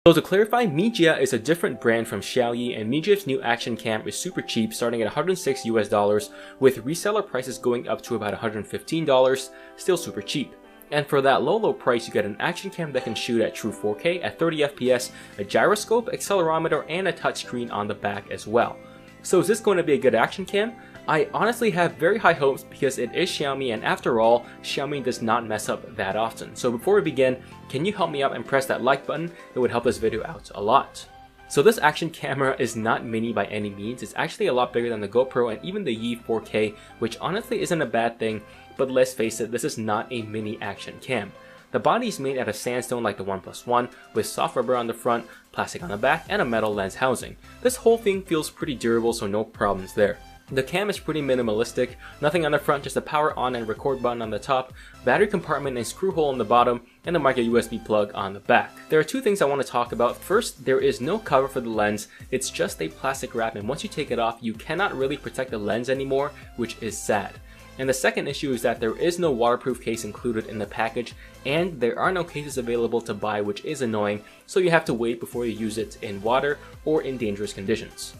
So to clarify, Mijia is a different brand from Xiaomi, and Mijia's new action cam is super cheap, starting at $106 US, with reseller prices going up to about $115, still super cheap. And for that low price, you get an action cam that can shoot at true 4K at 30 FPS, a gyroscope, accelerometer, and a touchscreen on the back as well. So is this going to be a good action cam? I honestly have very high hopes because it is Xiaomi, and after all, Xiaomi does not mess up that often. So before we begin, can you help me out and press that like button? It would help this video out a lot. So this action camera is not mini by any means. It's actually a lot bigger than the GoPro and even the Yi 4K, which honestly isn't a bad thing, but let's face it, this is not a mini action cam. The body is made out of sandstone like the OnePlus One, with soft rubber on the front, plastic on the back, and a metal lens housing. This whole thing feels pretty durable, so no problems there. The cam is pretty minimalistic, nothing on the front, just a power on and record button on the top, battery compartment and screw hole on the bottom, and a micro USB plug on the back. There are two things I want to talk about. First, there is no cover for the lens, it's just a plastic wrap, and once you take it off, you cannot really protect the lens anymore, which is sad. And the second issue is that there is no waterproof case included in the package, and there are no cases available to buy, which is annoying, so you have to wait before you use it in water or in dangerous conditions.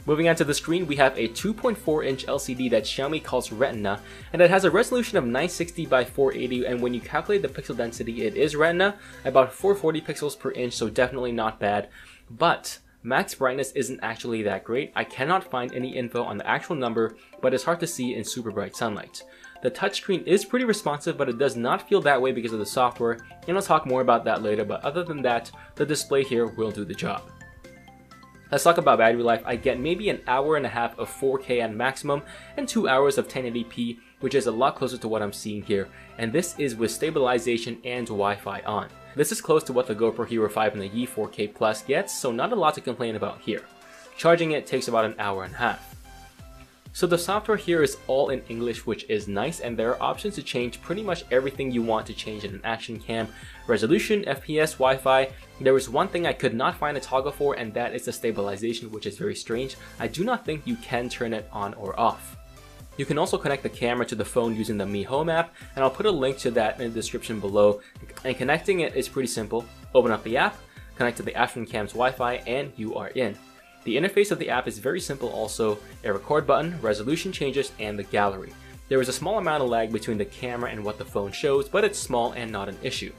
Moving on to the screen, we have a 2.4-inch LCD that Xiaomi calls Retina, and it has a resolution of 960 by 480, and when you calculate the pixel density, it is Retina, about 440 pixels per inch, so definitely not bad. But max brightness isn't actually that great. I cannot find any info on the actual number, but it's hard to see in super bright sunlight. The touchscreen is pretty responsive, but it does not feel that way because of the software, and I'll talk more about that later, but other than that, the display here will do the job. Let's talk about battery life. I get maybe an hour and a half of 4K at maximum and 2 hours of 1080p, which is a lot closer to what I'm seeing here, and this is with stabilization and Wi-Fi on. This is close to what the GoPro Hero 5 and the Yi 4K Plus gets, so not a lot to complain about here. Charging it takes about an hour and a half. So the software here is all in English, which is nice, and there are options to change pretty much everything you want to change in an action cam. Resolution, FPS, Wi-Fi. There is one thing I could not find a toggle for, and that is the stabilization, which is very strange. I do not think you can turn it on or off. You can also connect the camera to the phone using the Mi Home app, and I'll put a link to that in the description below. And connecting it is pretty simple. Open up the app, connect to the action cam's Wi-Fi, and you are in. The interface of the app is very simple also, a record button, resolution changes, and the gallery. There is a small amount of lag between the camera and what the phone shows, but it's small and not an issue.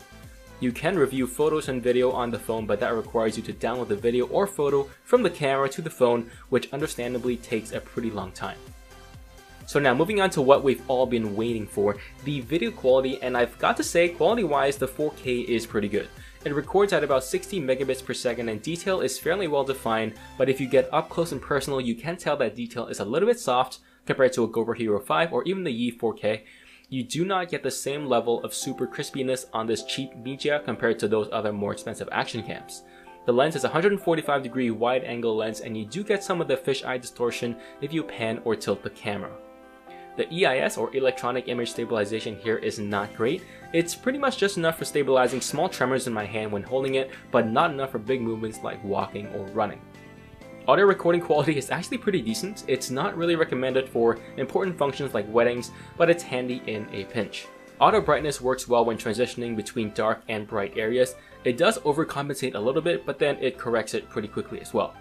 You can review photos and video on the phone, but that requires you to download the video or photo from the camera to the phone, which understandably takes a pretty long time. So now moving on to what we've all been waiting for, the video quality, and I've got to say, quality-wise, the 4K is pretty good. It records at about 60 megabits per second and detail is fairly well defined, but if you get up close and personal, you can tell that detail is a little bit soft compared to a GoPro Hero 5 or even the Yi 4K. You do not get the same level of super crispiness on this cheap Mijia compared to those other more expensive action cams. The lens is a 145-degree wide-angle lens, and you do get some of the fisheye distortion if you pan or tilt the camera. The EIS, or electronic image stabilization, here is not great. It's pretty much just enough for stabilizing small tremors in my hand when holding it, but not enough for big movements like walking or running. Audio recording quality is actually pretty decent. It's not really recommended for important functions like weddings, but it's handy in a pinch. Auto brightness works well when transitioning between dark and bright areas. It does overcompensate a little bit, but then it corrects it pretty quickly as well.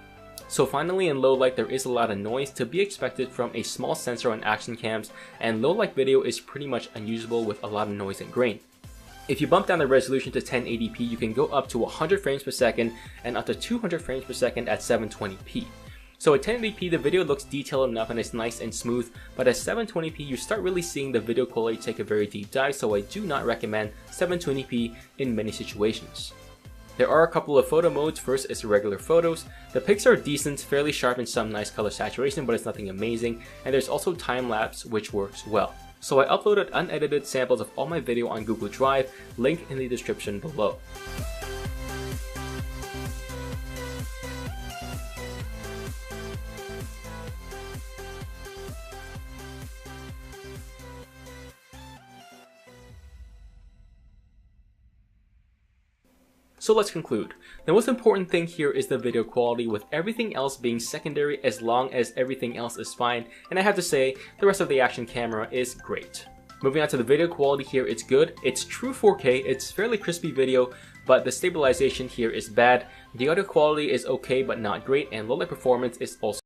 So finally, in low light, there is a lot of noise to be expected from a small sensor on action cams, and low light video is pretty much unusable with a lot of noise and grain. If you bump down the resolution to 1080p, you can go up to 100 frames per second and up to 200 frames per second at 720p. So at 1080p, the video looks detailed enough and it's nice and smooth, but at 720p, you start really seeing the video quality take a very deep dive, so I do not recommend 720p in many situations. There are a couple of photo modes. First is regular photos. The pics are decent, fairly sharp, and some nice color saturation, but it's nothing amazing. And there's also time-lapse, which works well. So I uploaded unedited samples of all my video on Google Drive, link in the description below. So let's conclude. The most important thing here is the video quality, with everything else being secondary as long as everything else is fine, and I have to say, the rest of the action camera is great. Moving on to the video quality here, it's good. It's true 4K, it's fairly crispy video, but the stabilization here is bad. The audio quality is okay but not great, and low light performance is also